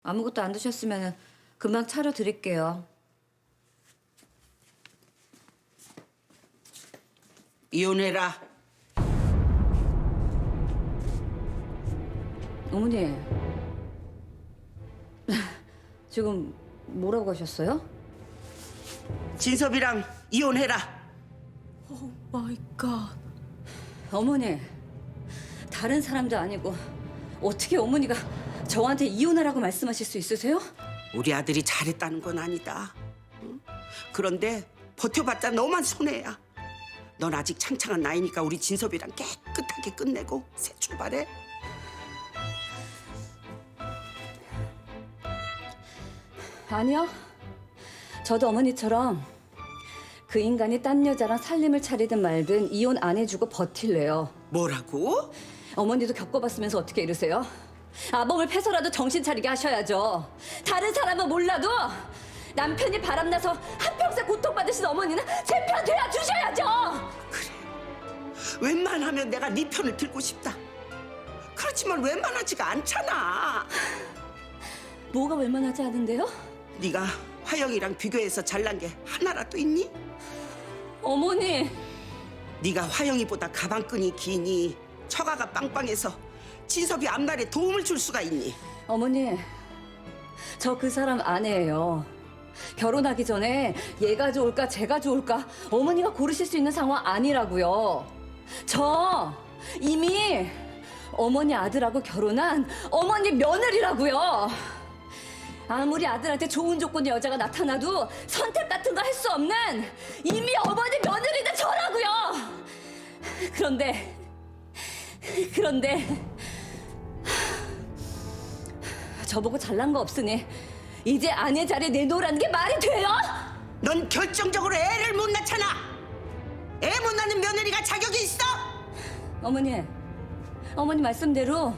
아무것도 안 드셨으면 금방 차려 드릴게요. 이혼해라. 어머니, 지금 뭐라고 하셨어요? 진섭이랑 이혼해라. 오 마이 갓. 어머니, 다른 사람도 아니고 어떻게 어머니가 저한테 이혼하라고 말씀하실 수 있으세요? 우리 아들이 잘했다는 건 아니다. 응? 그런데 버텨봤자 너만 손해야. 넌 아직 창창한 나이니까 우리 진섭이랑 깨끗하게 끝내고 새 출발해. 아니요. 저도 어머니처럼 그 인간이 딴 여자랑 살림을 차리든 말든 이혼 안 해주고 버틸래요. 뭐라고? 어머니도 겪어봤으면서 어떻게 이러세요? 아범을 패서라도 정신 차리게 하셔야죠. 다른 사람은 몰라도 남편이 바람나서 한평생 고통받으신 어머니는 제 편 되어 주셔야죠. 웬만하면 내가 네 편을 들고 싶다. 그렇지만 웬만하지가 않잖아. 뭐가 웬만하지 않은데요? 네가 화영이랑 비교해서 잘난 게 하나라도 있니? 어머니, 네가 화영이보다 가방끈이 기니 처가가 빵빵해서 진섭이 앞날에 도움을 줄 수가 있니? 어머니, 저 그 사람 아내예요. 결혼하기 전에 얘가 좋을까 제가 좋을까 어머니가 고르실 수 있는 상황 아니라고요. 저 이미 어머니 아들하고 결혼한 어머니 며느리라고요. 아무리 아들한테 좋은 조건의 여자가 나타나도 선택 같은 거 할 수 없는 이미 어머니 며느리는 저라고요. 그런데 저보고 잘난 거 없으니 이제 아내 자리에 내놓으라는 게 말이 돼요? 넌 결정적으로 애를 못 낳잖아. 애 못 낳는 며느리가 자격이 있어? 어머니 말씀대로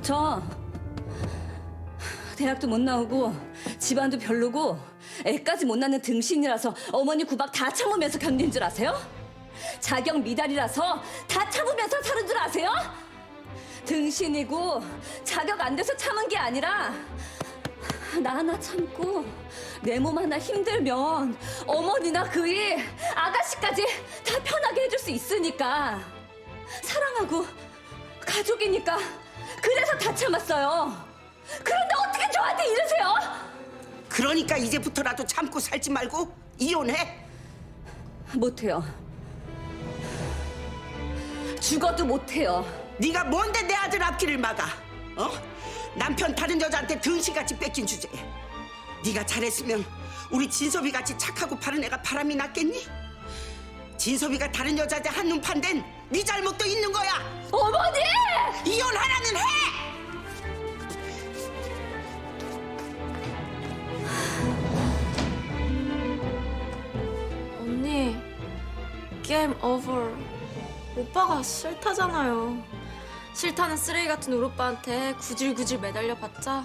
저 대학도 못 나오고 집안도 별로고 애까지 못 낳는 등신이라서 어머니 구박 다 참으면서 견딘 줄 아세요? 자격 미달이라서 다 참으면서 사는 줄 아세요? 등신이고 자격 안 돼서 참은 게 아니라 나 하나 참고 내 몸 하나 힘들면 어머니나 그이 아가씨까지 다 편하게 해줄 수 있으니까 사랑하고 가족이니까 그래서 다 참았어요. 그런데 어떻게 저한테 이러세요? 그러니까 이제부터라도 참고 살지 말고 이혼해. 못해요. 죽어도 못해요. 네가 뭔데 내 아들 앞길을 막아? 어? 남편 다른 여자한테 등신같이 뺏긴 주제에 네가 잘했으면 우리 진섭이 같이 착하고 바른 애가 바람이 났겠니? 진섭이가 다른 여자한테 한눈 판 데는 네 잘못도 있는 거야. 어머니! 이혼하라는 해! 언니, 게임 오버. 오빠가 싫다잖아요. 싫다는 쓰레기 같은 우리 오빠한테 구질구질 매달려봤자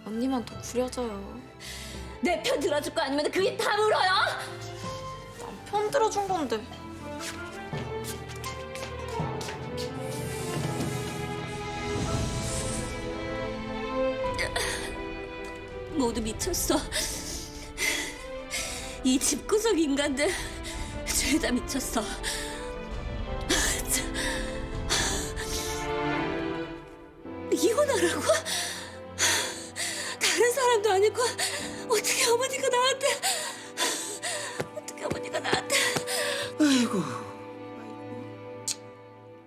언니만 더 구려져요. 내 편 들어줄 거 아니면 그게 다 물어요? 난 편 들어준 건데. 모두 미쳤어. 이 집구석 인간들 죄다 미쳤어. 이혼하라고? 다른 사람도 아니고 어떻게 어머니가 나한테 아이고,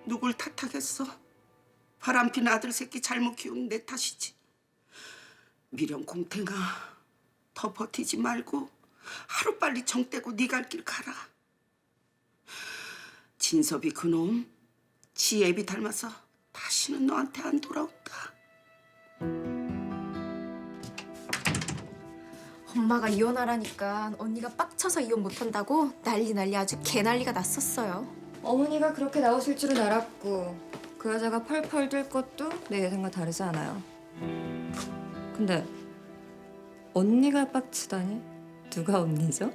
누굴 탓하겠어? 바람핀 아들 새끼 잘못 키운 내 탓이지. 미련 곰탱아, 더 버티지 말고 하루빨리 정 떼고 네 갈 길 가라. 진섭이 그놈 지 애비 닮아서 다시는 너한테 안 돌아온다. 엄마가 이혼하라니까 언니가 빡쳐서 이혼 못한다고 난리 아주 개난리가 났었어요. 어머니가 그렇게 나오실 줄은 알았고 그 여자가 펄펄 뛸 것도 내 예상과 다르지 않아요. 근데 언니가 빡치다니? 누가 언니죠?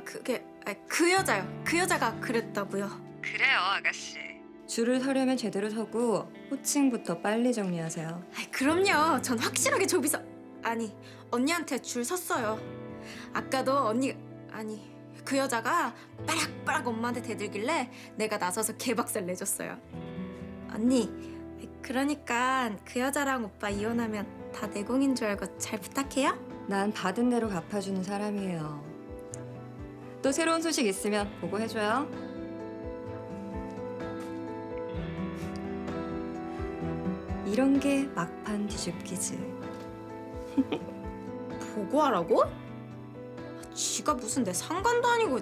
그게 그 여자요. 그 여자가 그랬다고요. 그래요, 아가씨. 줄을 서려면 제대로 서고 호칭부터 빨리 정리하세요. 그럼요. 전 확실하게 조비서 아니, 언니한테 줄 섰어요. 아까도 그 여자가 빠락빠락 엄마한테 대들길래 내가 나서서 개박살 내줬어요. 언니, 그러니까 그 여자랑 오빠 이혼하면 다 내공인 줄 알고 잘 부탁해요? 난 받은 대로 갚아주는 사람이에요. 또 새로운 소식 있으면 보고해줘요. 이런 게 막판 뒤집기지. 보고하라고? 지가 무슨 내 상관도 아니고.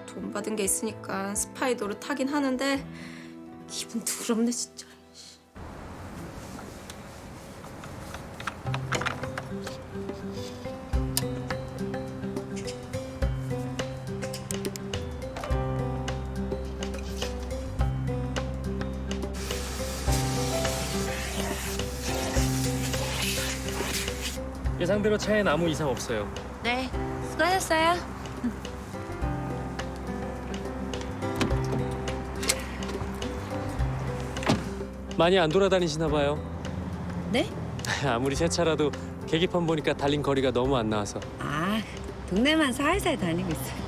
돈 받은 게 있으니까 스파이 노릇 하긴 하는데 기분 더럽네 진짜. 예상대로 차엔 아무 이상 없어요. 네, 수고하셨어요. 많이 안 돌아다니시나 봐요. 네? 아무리 새 차라도 계기판 보니까 달린 거리가 너무 안 나와서. 아, 동네만 살살 다니고 있어요.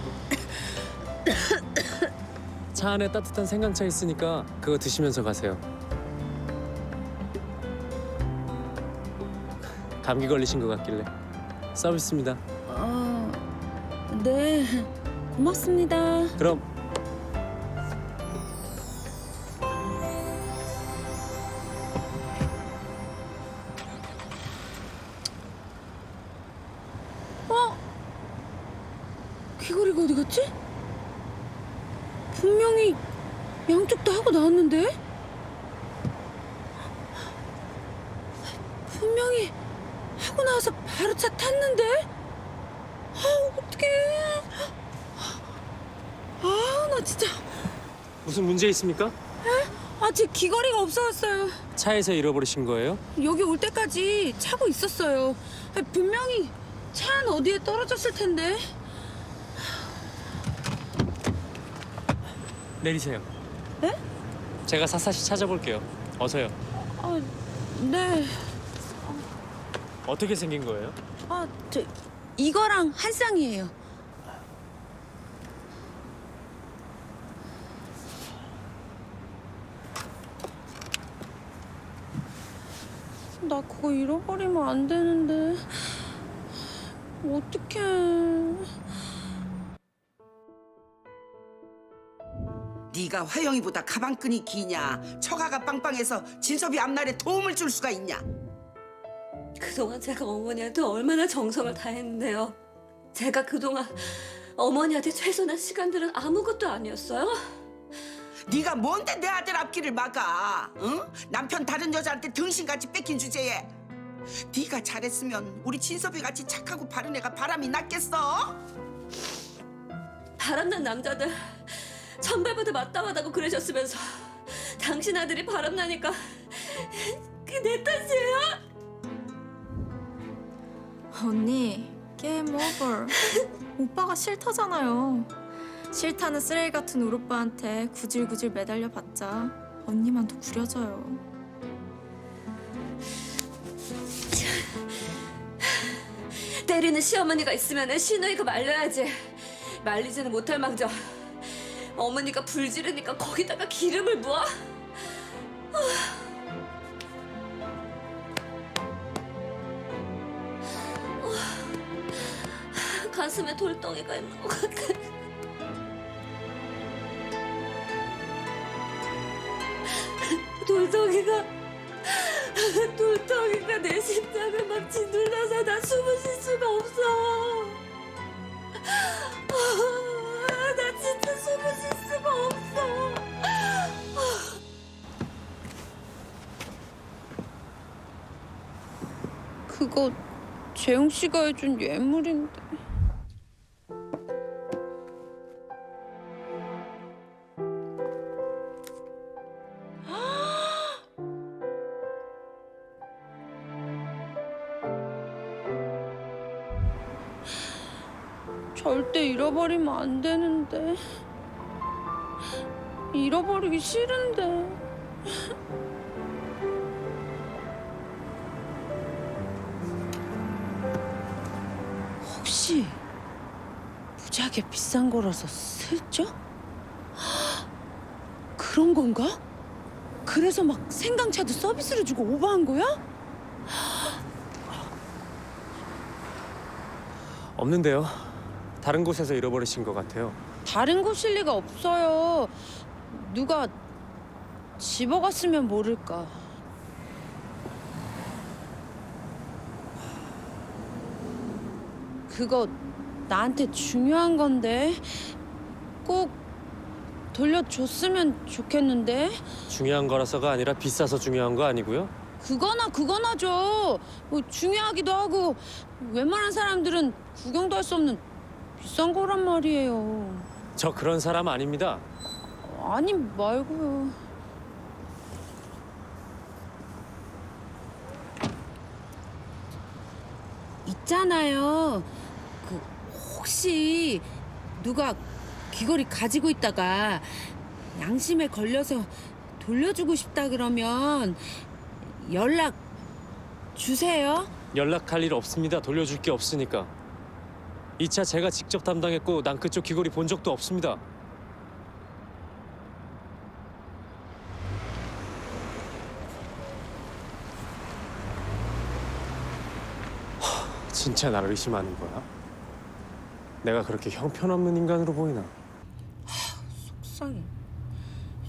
차 안에 따뜻한 생강차 있으니까 그거 드시면서 가세요. 감기 걸리신 것 같길래. 서비스입니다. 네, 고맙습니다. 그럼 귀걸이가 어디 갔지? 분명히 양쪽 다 하고 나왔는데? 분명히 하고 나와서 바로 차 탔는데? 아, 어떡해. 아, 나 진짜. 무슨 문제 있습니까? 아, 제 귀걸이가 없어졌어요. 차에서 잃어버리신 거예요? 여기 올 때까지 차고 있었어요. 아, 분명히 차 안 어디에 떨어졌을 텐데. 내리세요. 네? 제가 샅샅이 찾아볼게요. 어서요. 아, 네. 어떻게 생긴 거예요? 아, 이거랑 한 쌍이에요. 나 그거 잃어버리면 안 되는데. 어떡해. 네가 화영이보다 가방끈이 기냐? 처가가 빵빵해서 진섭이 앞날에 도움을 줄 수가 있냐? 그동안 제가 어머니한테 얼마나 정성을 다했는데요. 제가 그동안 어머니한테 최선한 시간들은 아무것도 아니었어요? 네가 뭔데 내 아들 앞길을 막아? 응? 남편 다른 여자한테 등신같이 뺏긴 주제에 네가 잘했으면 우리 진섭이 같이 착하고 바른 애가 바람이 났겠어? 바람난 남자들 천발부터 마땅하다고 그러셨으면서 당신 아들이 바람나니까 그게 내 탓이에요? 언니, 게임 오버. 오빠가 싫다잖아요. 싫다는 쓰레기 같은 우리 오빠한테 구질구질 매달려봤자 언니만 더 구려져요. 때리는 시어머니가 있으면 시누이가 말려야지. 말리지는 못할 망정 어머니가 불 지르니까 거기다가 기름을 부어? 가슴에 돌덩이가 있는 것 같아. 돌덩이가 내 심장을 막 짓눌러서 나 숨을 쉴 수가 없어. 나 진짜 숨을 쉴 수가 없어. 그거 재용 씨가 해준 예물인데. 절대 잃어버리면 안 되는데. 잃어버리기 싫은데. 혹시 무지하게 비싼 거라서 슬쩍? 헉, 그런 건가? 그래서 막 생강차도 서비스로 주고 오버한 거야? 없는데요. 다른 곳에서 잃어버리신 것 같아요. 다른 곳일 리가 없어요. 누가 집어갔으면 모를까. 그거 나한테 중요한 건데 꼭 돌려줬으면 좋겠는데. 중요한 거라서가 아니라 비싸서 중요한 거 아니고요. 그거나죠. 뭐 중요하기도 하고 웬만한 사람들은 구경도 할 수 없는 비싼 거란 말이에요. 저 그런 사람 아닙니다. 아니 말고요. 있잖아요. 그 혹시 누가 귀걸이 가지고 있다가 양심에 걸려서 돌려주고 싶다 그러면 연락 주세요. 연락할 일 없습니다. 돌려줄 게 없으니까. 이 차 제가 직접 담당했고 난 그쪽 귀걸이 본 적도 없습니다. 진짜 나를 의심하는 거야? 내가 그렇게 형편없는 인간으로 보이나? 속상해.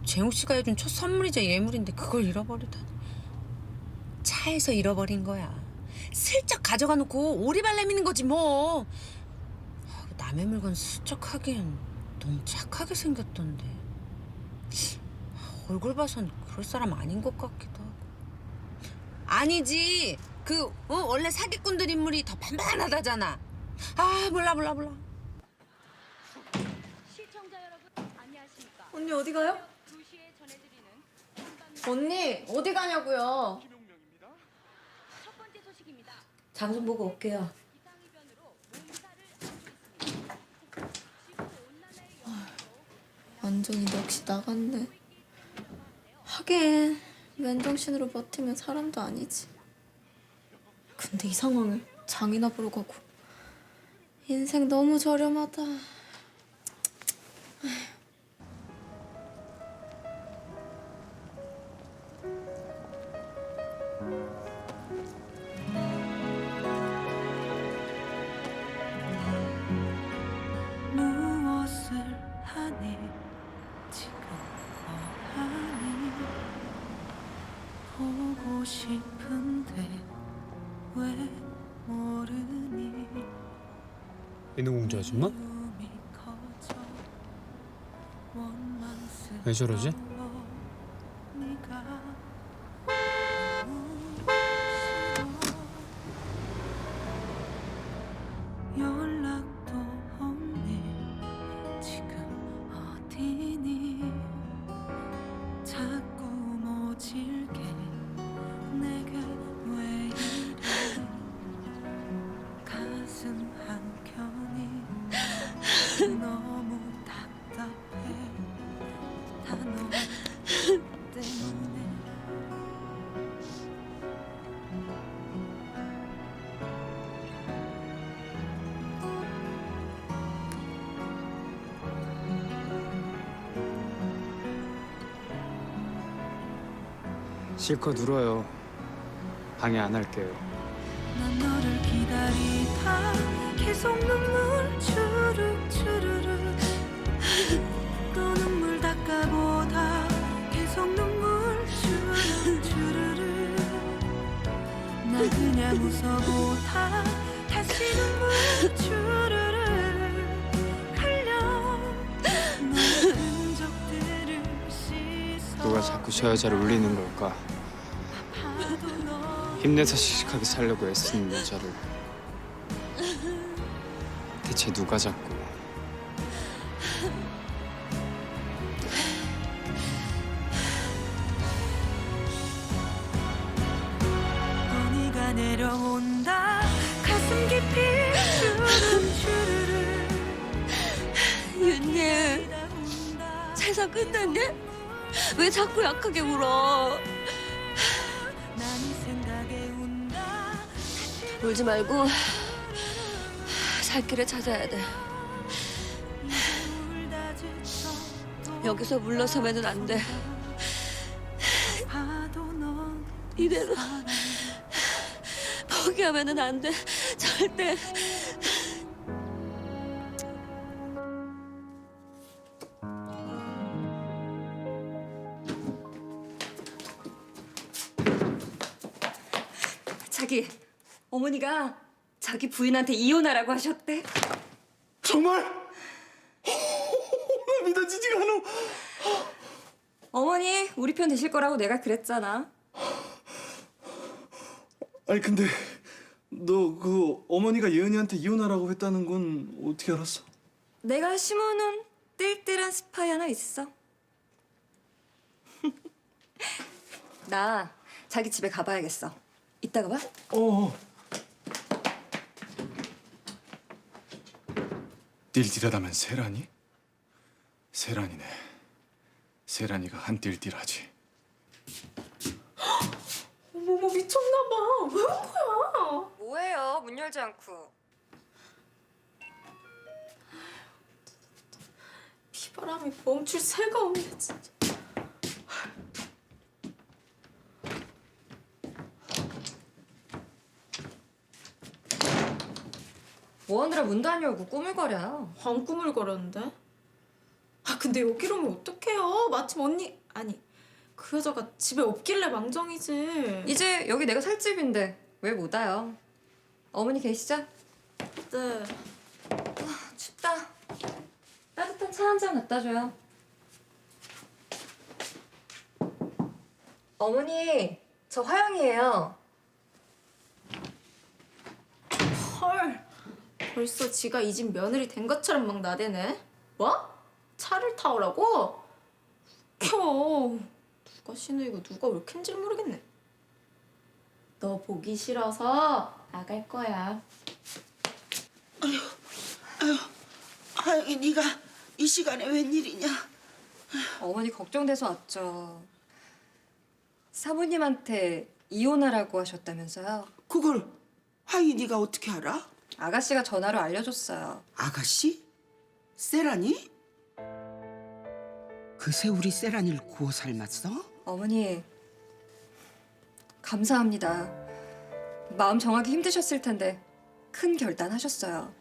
재욱 씨가 해준 첫 선물이자 예물인데 그걸 잃어버리다니. 차에서 잃어버린 거야. 슬쩍 가져가 놓고 오리발 내미는 거지 뭐. 남의 물건 슬쩍 하기엔 너무 착하게 생겼던데. 얼굴 봐선 그럴 사람 아닌 것 같기도 하고. 아니지. 원래 사기꾼들 인물이 더 반반하다잖아. 아 몰라. 언니 어디 가요? 언니 어디 가냐고요? 장 좀 보고 올게요. 완전히 넋이 나갔네. 하긴 맨정신으로 버티면 사람도 아니지. 근데 이 상황을 장이나 보러 가고. 인생 너무 저렴하다. 무엇을 하니 지금 뭐하니 보고 싶은데 왜 모르니 인어공주 아줌마? 꿈이 커져 원망스러워 왜 저러지? 네가 연락도 없니 지금 어디니 자꾸 모질게 내게 왜 이래 가슴 한켠이 너무 답답해 다 너 때문에 실컷 울어요. 방해 안 할게요. 난 너를 기다리다 계속 눈물 주르르 또 눈물 닦아보다 계속 눈물 주르르 나 그냥 웃어보다 다시 눈물 주르르 흘려 너의 흔적들을 씻어 누가 자꾸 저 여자를 울리는 걸까? 힘내서 씩씩하게 살려고 애쓰는 여자를 대체 누가 자꾸 네가 내려온다 가슴 깊이 주르르 윤예, 온다 세상 끝났네? 왜 자꾸 약하게 울어? 난 생각에 운다 울지 말고 살 길을 찾아야 돼. 여기서 물러서면은 안 돼. 이대로 포기하면은 안 돼. 절대. 자기 어머니가 자기 부인한테 이혼하라고 하셨대. 정말? 믿어지지가 않아. 어머니 우리 편 되실 거라고 내가 그랬잖아. 아니 근데 너 그 어머니가 예은이한테 이혼하라고 했다는 건 어떻게 알았어? 내가 심어놓은 띨띨한 스파이 하나 있어. 나 자기 집에 가봐야겠어. 이따가 봐. 어. 띨띨하다면 세란이? 세란이네. 세란이가 한 띨띨하지. 어머머 미쳤나봐. 왜 온 거야? 뭐예요? 문 열지 않고. 비바람이 멈출 새가 없네 진짜. 뭐하느라 문도 안 열고 꾸물거려. 황꿈을 거렸는데? 아 근데 여기로 오면 어떡해요? 마침 언니 아니 그 여자가 집에 없길래 망정이지. 이제 여기 내가 살 집인데 왜 못 와요? 어머니 계시죠? 네. 춥다. 따뜻한 차 한 잔 갖다 줘요. 어머니, 저 화영이에요. 헐. 벌써 지가 이 집 며느리 된 것처럼 막 나대네. 뭐? 차를 타오라고? 웃겨. 누가 신우이고 누가 옳긴지 모르겠네. 너 보기 싫어서 나갈 거야. 아유, 네가 이 시간에 웬일이냐? 어머니 걱정돼서 왔죠. 사모님한테 이혼하라고 하셨다면서요? 그걸 화이 네가 어떻게 알아? 아가씨가 전화로 알려줬어요. 아가씨? 세란이? 그새 우리 세란이를 구워 삶았어? 어머니, 감사합니다. 마음 정하기 힘드셨을 텐데 큰 결단하셨어요.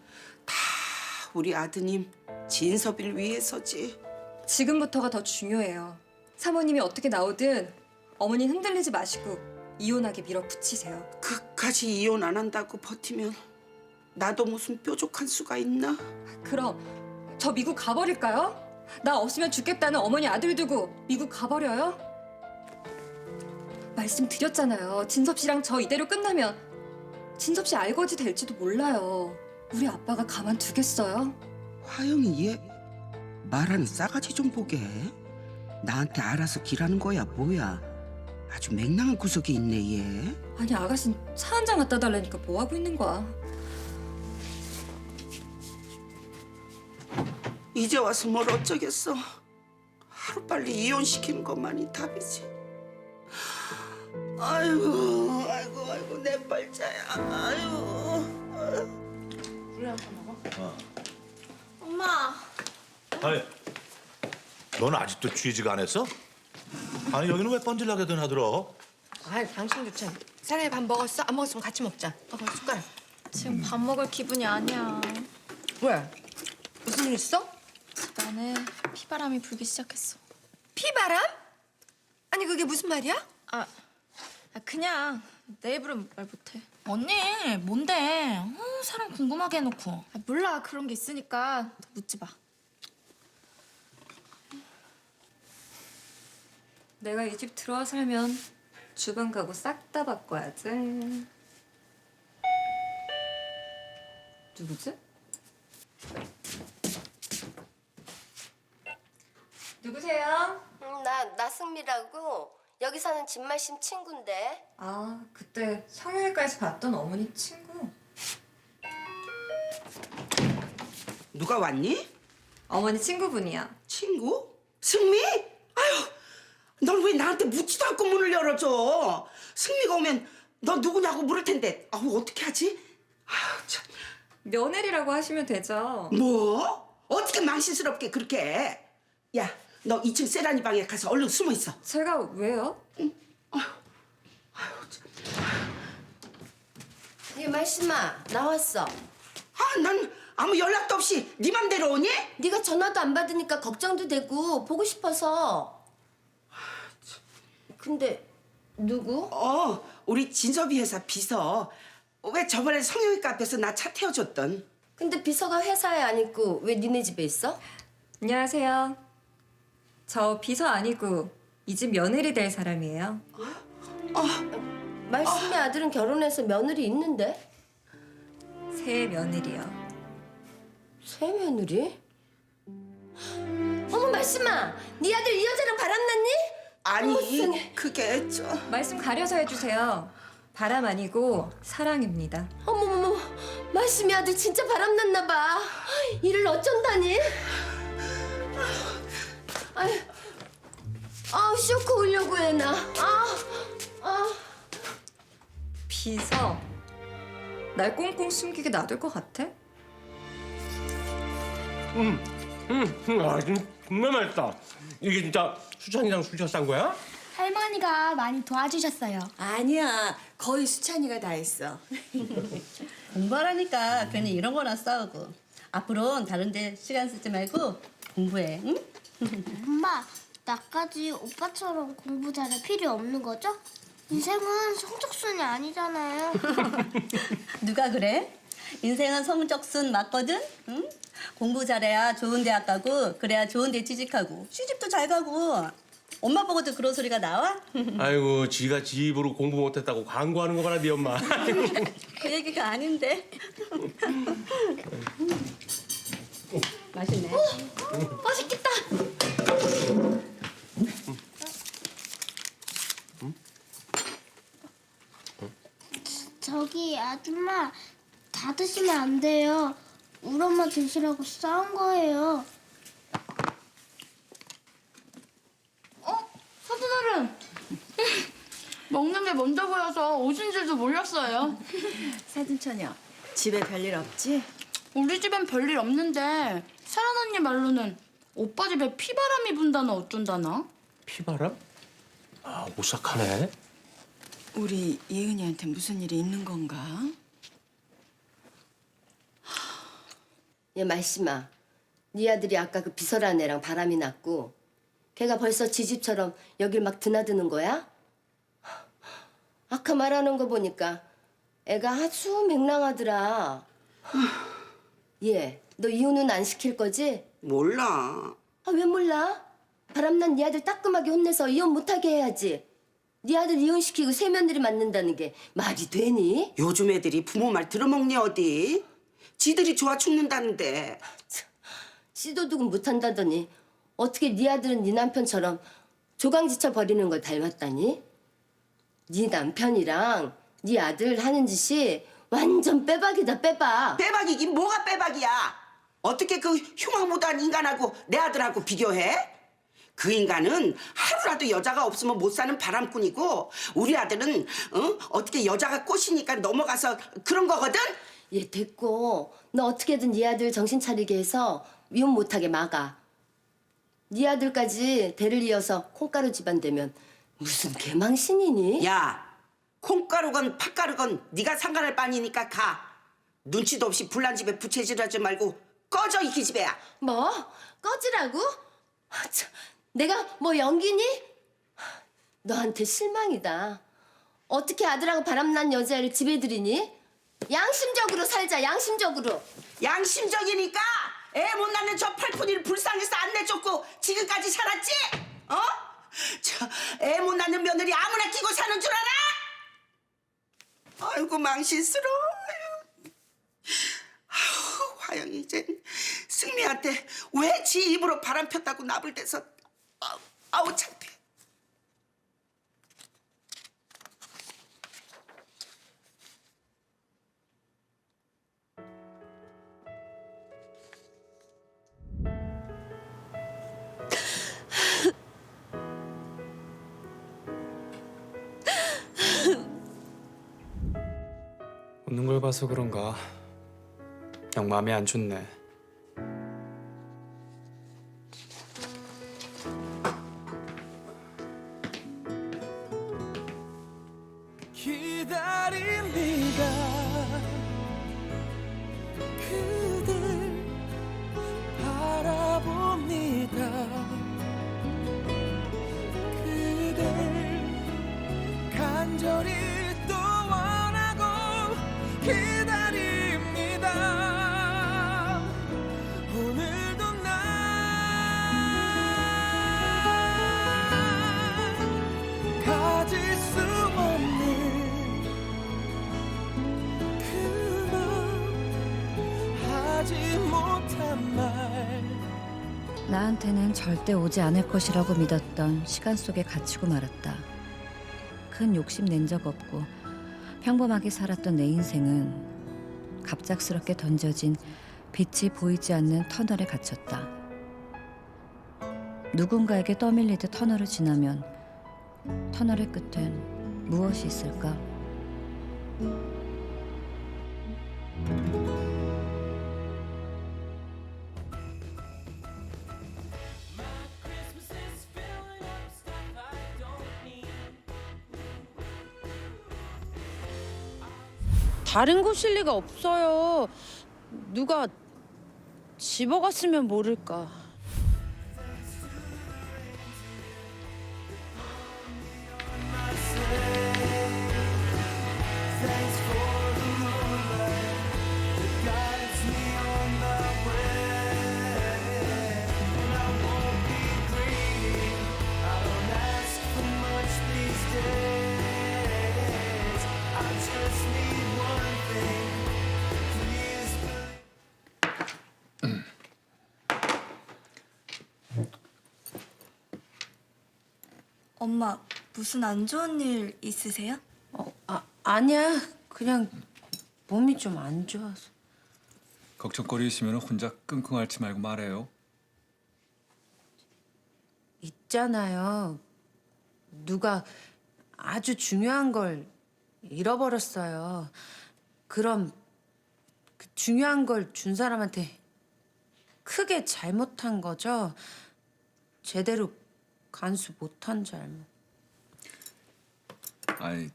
우리 아드님 진섭이를 위해서지. 지금부터가 더 중요해요. 사모님이 어떻게 나오든 어머니 흔들리지 마시고 이혼하게 밀어붙이세요. 그까지 이혼 안 한다고 버티면 나도 무슨 뾰족한 수가 있나? 그럼 저 미국 가버릴까요? 나 없으면 죽겠다는 어머니 아들 두고 미국 가버려요? 말씀드렸잖아요. 진섭 씨랑 저 이대로 끝나면 진섭 씨 알거지 될지도 몰라요. 우리 아빠가 가만두겠어요? 화영이 얘 말하는 싸가지 좀 보게. 나한테 알아서 길하는 거야 뭐야. 아주 맹랑한 구석이 있네 얘. 아니 아가씨는 차 한 잔 갖다 달라니까 뭐하고 있는 거야? 이제 와서 뭘 어쩌겠어. 하루빨리 이혼시키는 것만이 답이지. 아이고 아이고 아이고 내 발자야. 아이고. 엄마. 아니, 넌 아직도 취직 안 했어? 아니 여기는 왜 번질나게든 하더러? 아, 당신도 참. 사랑이 밥 먹었어? 안 먹었으면 같이 먹자. 숟가락. 지금 밥 먹을 기분이 아니야. 왜? 무슨 일 있어? 집안에 피바람이 불기 시작했어. 피바람? 아니 그게 무슨 말이야? 그냥 내 입으로 말 못해. 언니 뭔데? 사람 궁금하게 해놓고. 몰라 그런 게 있으니까 너 묻지 마. 내가 이 집 들어와 살면 주방 가구 싹 다 바꿔야지. 누구지? 누구세요? 나 나승미라고 여기 사는 진말씀 친구인데. 아, 그때 성형외과에서 봤던 어머니 친구. 누가 왔니? 어머니 친구분이야. 친구? 승미? 아유, 넌 왜 나한테 묻지도 않고 문을 열어줘? 승미가 오면 너 누구냐고 물을 텐데. 아우 어떻게 하지? 아유 참. 며느리라고 하시면 되죠. 뭐? 어떻게 망신스럽게 그렇게 해? 야, 너 2층 세라니 방에 가서 얼른 숨어 있어. 제가 왜요? 얘 말씀아 나왔어. 아, 난 아무 연락도 없이 네 맘대로 오니? 네가 전화도 안 받으니까 걱정도 되고 보고 싶어서. 근데 누구? 우리 진섭이 회사 비서. 왜 저번에 성형외과 앞에서 나 차 태워줬던. 근데 비서가 회사에 안 있고 왜 니네 집에 있어? 안녕하세요. 저 비서 아니고 이 집 며느리 될 사람이에요. 말씀의 아들은 결혼해서 며느리 있는데? 새 며느리요. 새 며느리? 어머 말씀아, 네 아들 이 여자랑 바람났니? 어머, 세상에. 아니, 그게 말씀 가려서 해주세요. 바람 아니고 사랑입니다. 어머머머, 말씀의 아들 진짜 바람났나 봐. 이를 어쩐다니? 아우 쇼크 오려고 해 나. 비서, 날 꽁꽁 숨기게 놔둘 것 같아? 정말 맛있다. 이게 진짜 수찬이랑 수철 싼 거야? 할머니가 많이 도와주셨어요. 아니야, 거의 수찬이가 다 했어. 공부하라니까 괜히 이런 거나 싸우고. 앞으로는 다른 데 시간 쓰지 말고 공부해, 응? 엄마, 나까지 오빠처럼 공부 잘할 필요 없는 거죠? 인생은 성적순이 아니잖아요. 누가 그래? 인생은 성적순 맞거든? 응? 공부 잘해야 좋은 대학 가고 그래야 좋은 데 취직하고 시집도 잘 가고. 엄마 보고도 그런 소리가 나와? 아이고, 지가 지 입으로 공부 못했다고 광고하는 거 봐라, 네 엄마. 그 얘기가 아닌데. 맛있네. 맛있겠다. 저기 아줌마 다 드시면 안 돼요. 우리 엄마 드시라고 싸운 거예요. 사돈어른 먹는 게 먼저 보여서 오신 줄도 몰랐어요. 사돈처녀, 집에 별일 없지? 우리 집엔 별일 없는데 사란 언니 말로는 오빠 집에 피바람이 분다나 어쩐다나? 피바람? 아, 오싹하네. 우리 예은이한테 무슨 일이 있는 건가? 얘 말씀아, 네 아들이 아까 그 비서라는 애랑 바람이 났고 걔가 벌써 지 집처럼 여길 막 드나드는 거야? 아까 말하는 거 보니까 애가 아주 맹랑하더라. 얘, 너 이혼은 안 시킬 거지? 몰라. 왜 몰라? 바람난 네 아들 따끔하게 혼내서 이혼 못하게 해야지. 네 아들 이혼시키고 새 며느리 만든다는 게 말이 되니? 요즘 애들이 부모 말 들어먹니 어디? 지들이 좋아 죽는다는데. 씨도둑은 못한다더니 어떻게 네 아들은 네 남편처럼 조강지처 버리는 걸 닮았다니? 네 남편이랑 네 아들 하는 짓이 완전 빼박이다, 빼박. 빼박이긴 뭐가 빼박이야? 어떻게 그 흉악무도한 인간하고 내 아들하고 비교해? 그 인간은 하루라도 여자가 없으면 못 사는 바람꾼이고 우리 아들은 어떻게 여자가 꼬시니까 넘어가서 그런 거거든? 얘 됐고 너 어떻게든 네 아들 정신 차리게 해서 이혼 못하게 막아. 네 아들까지 대를 이어서 콩가루 집안 되면 무슨 개망신이니? 야, 콩가루건 팥가루건 네가 상관할 바니니까 가. 눈치도 없이 불난 집에 부채질하지 말고 꺼져, 이 기집애야. 뭐? 꺼지라고? 참, 내가 뭐 연기니? 너한테 실망이다. 어떻게 아들하고 바람난 여자애를 집에 들이니? 양심적으로 살자, 양심적으로. 양심적이니까 애 못 낳는 저 팔푼이를 불쌍해서 안 내줬고 지금까지 살았지? 어? 저 애 못 낳는 며느리 아무나 끼고 사는 줄 알아? 아이고 망신스러워. 아우, 화영이 이젠 승미한테 왜 지 입으로 바람 폈다고 나불대서 아우 창피해. 웃는 걸 봐서 그런가 영 마음이 안 좋네. 기다립니다. 그댈 바라봅니다. 그댈 간절히 또 원하고 기다립니다. 오늘도 난 가질 수 없는 하지 못한 말. 나한테는 절대 오지 않을 것이라고 믿었던 시간 속에 갇히고 말았다. 큰 욕심 낸 적 없고 평범하게 살았던 내 인생은 갑작스럽게 던져진 빛이 보이지 않는 터널에 갇혔다. 누군가에게 떠밀리듯 터널을 지나면 터널의 끝엔 무엇이 있을까? 다른 곳일 리가 없어요. 누가 집어갔으면 모를까. 엄마, 무슨 안 좋은 일 있으세요? 아니야. 그냥 몸이 좀 안 좋아서. 걱정거리시면 혼자 끙끙 앓지 말고 말해요. 있잖아요. 누가 아주 중요한 걸 잃어버렸어요. 그럼 그 중요한 걸 준 사람한테 크게 잘못한 거죠? 제대로 간수 못한 잘못. 아니,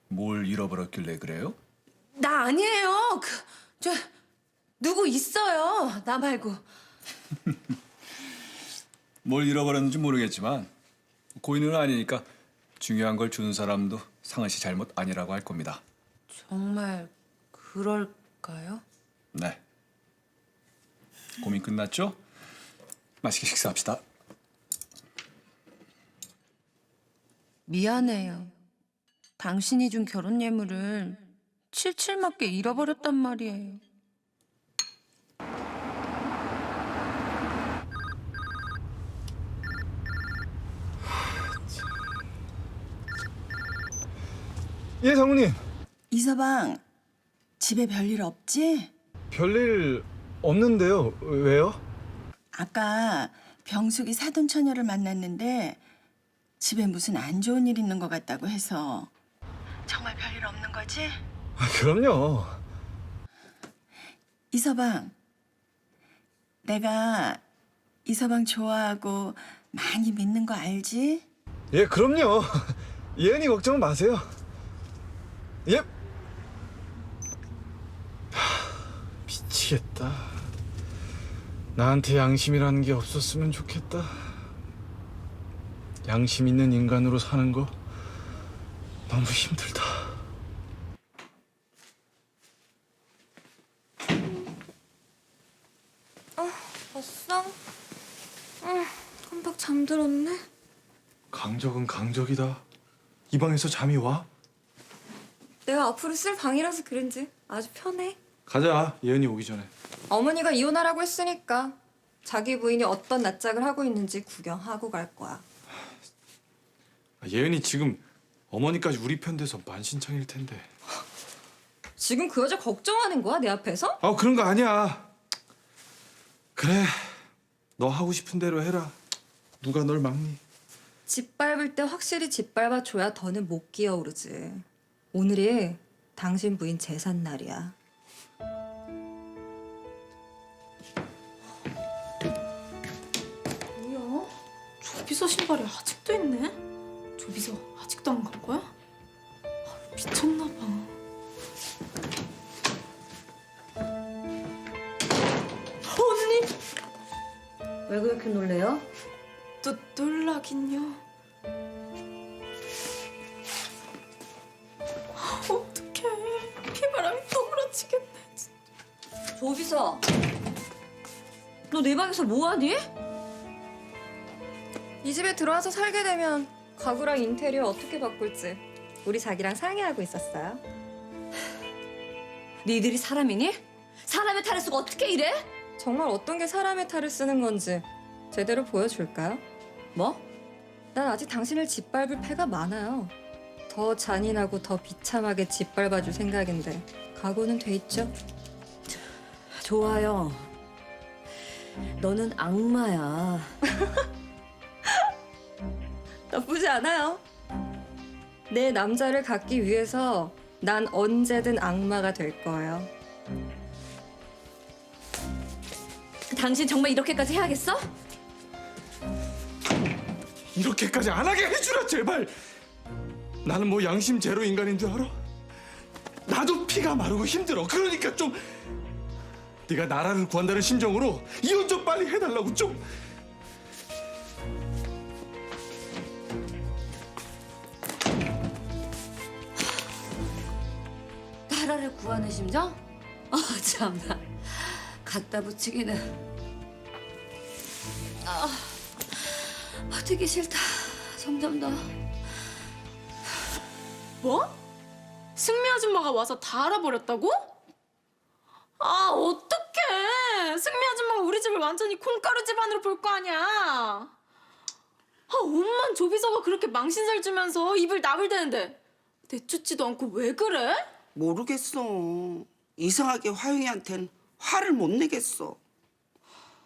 뭘 잃어버렸길래 그래요? 나 아니에요. 저 누구 있어요. 나 말고. 뭘 잃어버렸는지 모르겠지만 고인은 아니니까 중요한 걸 주는 사람도 상은 씨 잘못 아니라고 할 겁니다. 정말 그럴까요? 네. 고민 끝났죠? 맛있게 식사합시다. 미안해요. 당신이 준 결혼 예물을 칠칠맞게 잃어버렸단 말이에요. 예, 사모님. 이서방, 집에 별일 없지? 별일 없는데요. 왜요? 아까 병숙이 사돈 처녀를 만났는데 집에 무슨 안 좋은 일 있는 것 같다고 해서. 정말 별일 없는 거지? 그럼요. 이서방, 내가 이서방 좋아하고 많이 믿는 거 알지? 예, 그럼요. 예은이 걱정 마세요. 예. 미치겠다. 나한테 양심이라는 게 없었으면 좋겠다. 양심 있는 인간으로 사는 거 너무 힘들다. 왔어? 깜빡 잠들었네. 강적은 강적이다. 이 방에서 잠이 와? 내가 앞으로 쓸 방이라서 그런지 아주 편해. 가자. 예은이 오기 전에. 어머니가 이혼하라고 했으니까 자기 부인이 어떤 낯짝을 하고 있는지 구경하고 갈 거야. 예은이 지금 어머니까지 우리 편 돼서 만신창일 텐데. 지금 그 여자 걱정하는 거야, 내 앞에서? 아, 그런 거 아니야. 그래. 너 하고 싶은 대로 해라. 누가 널 막니? 짓밟을 때 확실히 짓밟아줘야 더는 못 기어오르지. 오늘이 당신 부인 제삿날이야. 조비서 신발이 아직도 있네? 조비서 아직도 안 간 거야? 아, 미쳤나 봐. 언니! 왜 그렇게 놀래요? 놀라긴요. 어떡해. 피바람이 또 몰아치겠네. 조비서, 너 내 방에서 뭐하니? 이 집에 들어와서 살게 되면 가구랑 인테리어 어떻게 바꿀지 우리 자기랑 상의하고 있었어요. 니들이 사람이니? 사람의 탈을 쓰고 어떻게 이래? 정말 어떤 게 사람의 탈을 쓰는 건지 제대로 보여줄까요? 뭐? 난 아직 당신을 짓밟을 패가 많아요. 더 잔인하고 더 비참하게 짓밟아줄 생각인데 각오는 돼 있죠? 좋아요. 너는 악마야. 나쁘지 않아요. 내 남자를 갖기 위해서 난 언제든 악마가 될 거예요. 당신 정말 이렇게까지 해야겠어? 이렇게까지 안 하게 해주라 제발. 나는 뭐 양심 제로 인간인 줄 알아? 나도 피가 마르고 힘들어. 그러니까 좀 네가 나라를 구한다는 심정으로 이혼 좀 빨리 해달라고 좀. 나라를 구하는 심정? 참나. 갖다 붙이기는. 되기 싫다. 점점 더. 뭐? 승미 아줌마가 와서 다 알아버렸다고? 아, 어떡해. 승미 아줌마가 우리 집을 완전히 콩가루 집안으로 볼 거 아니야. 아, 옷만 조비서가 그렇게 망신살 주면서 입을 나불대는데 내쫓지도 않고 왜 그래? 모르겠어. 이상하게 화영이한텐 화를 못 내겠어.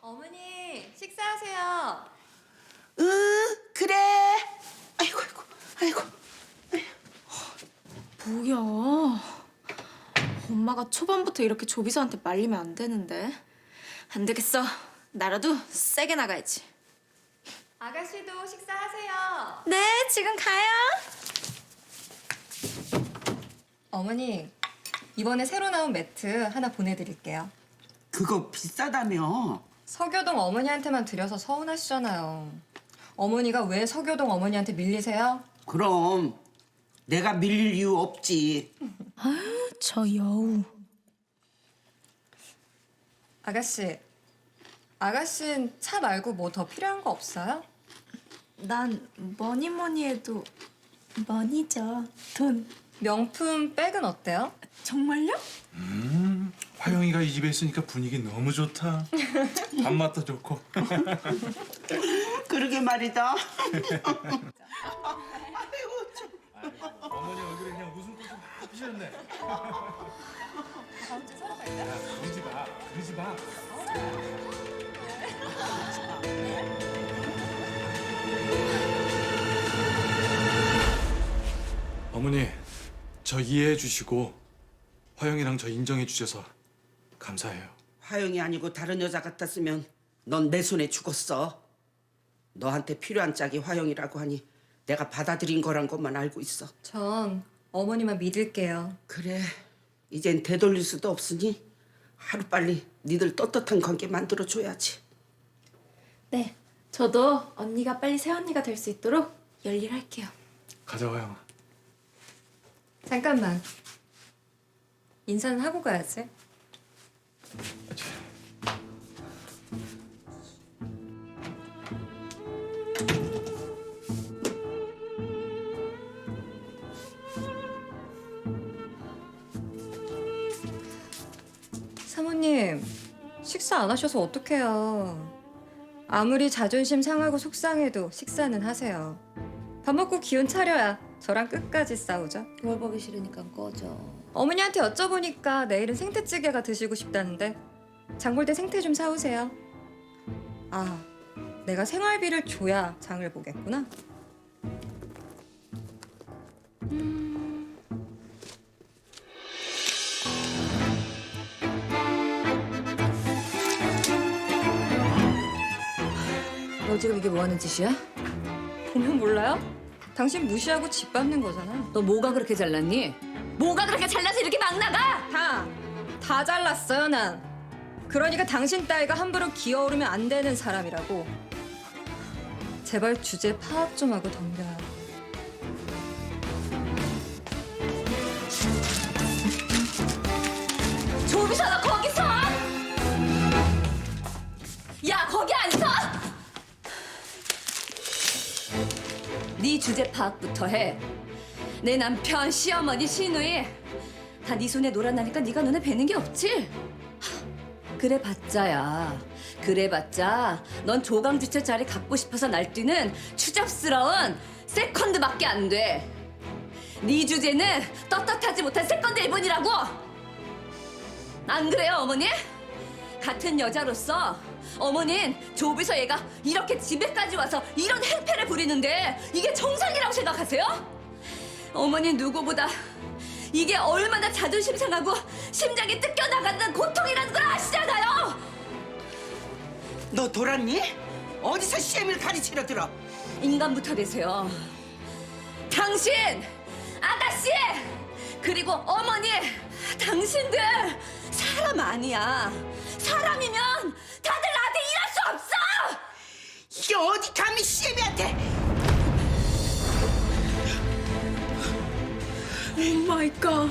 어머니 식사하세요. 응, 그래. 아이고, 아이고, 아이고. 뭐야. 엄마가 초반부터 이렇게 조비서한테 말리면 안 되는데. 안 되겠어. 나라도 세게 나가야지. 아가씨도 식사하세요. 네, 지금 가요. 어머니 이번에 새로 나온 매트 하나 보내드릴게요. 그거 비싸다며. 서교동 어머니한테만 드려서 서운하시잖아요. 어머니가 왜 서교동 어머니한테 밀리세요? 그럼 내가 밀릴 이유 없지. 아유, 저 여우. 아가씨는 차 말고 뭐 더 필요한 거 없어요? 난 뭐니 해도 머니죠. 돈. 명품 백은 어때요? 정말요? 화영이가 이 집에 있으니까 분위기 너무 좋다. 밥맛도 좋고. 그러게 말이다. 어머니 얼굴에 그냥 웃음꽃이 확 피셨네. 다음 주에 서로 갈까요? 그러지 마. 어머니, 저 이해해 주시고 화영이랑 저 인정해 주셔서 감사해요. 화영이 아니고 다른 여자 같았으면 넌 내 손에 죽었어. 너한테 필요한 짝이 화영이라고 하니 내가 받아들인 거란 것만 알고 있어. 전 어머니만 믿을게요. 그래, 이젠 되돌릴 수도 없으니 하루빨리 니들 떳떳한 관계 만들어줘야지. 네, 저도 언니가 빨리 새언니가 될 수 있도록 열일할게요. 가자 화영아. 잠깐만. 인사는 하고 가야지. 사모님, 식사 안 하셔서 어떡해요. 아무리 자존심 상하고 속상해도 식사는 하세요. 밥 먹고 기운 차려야 저랑 끝까지 싸우죠. 뭘 보기 싫으니까 꺼져. 어머니한테 여쭤보니까 내일은 생태찌개가 드시고 싶다는데 장 볼 때 생태 좀 사오세요. 아, 내가 생활비를 줘야 장을 보겠구나. 너 지금 이게 뭐 하는 짓이야? 보면 몰라요? 당신 무시하고 짓밟는 거잖아. 너 뭐가 그렇게 잘났니? 뭐가 그렇게 잘나서 이렇게 막 나가? 다 잘났어요, 난. 그러니까 당신 따위가 함부로 기어오르면 안 되는 사람이라고. 제발 주제 파악 좀 하고 덤벼요. 조비서 너 거기서! 야 거기 안 서! 네 주제 파악부터 해. 내 남편, 시어머니, 시누이 다 네 손에 놀아나니까 네가 눈에 뵈는 게 없지? 그래 봤자야. 그래 봤자 넌 조강지처 자리 갖고 싶어서 날뛰는 추잡스러운 세컨드밖에 안 돼. 네 주제는 떳떳하지 못한 세컨드 1번이라고. 안 그래요, 어머니? 같은 여자로서 어머닌 조비서 얘가 이렇게 집에까지 와서 이런 행패를 부리는데 이게 정상이라고 생각하세요? 어머니 누구보다 이게 얼마나 자존심 상하고 심장이 뜯겨나가는 고통이라는 걸 아시잖아요. 너 돌았니? 어디서 시애미를 가르치러 들어? 인간부터 되세요. 당신, 아가씨, 그리고 어머니, 당신들 사람 아니야. 사람이면 다들 나한테 일할 수 없어. 이게 어디 감히 시애미한테? 오 마이 갓.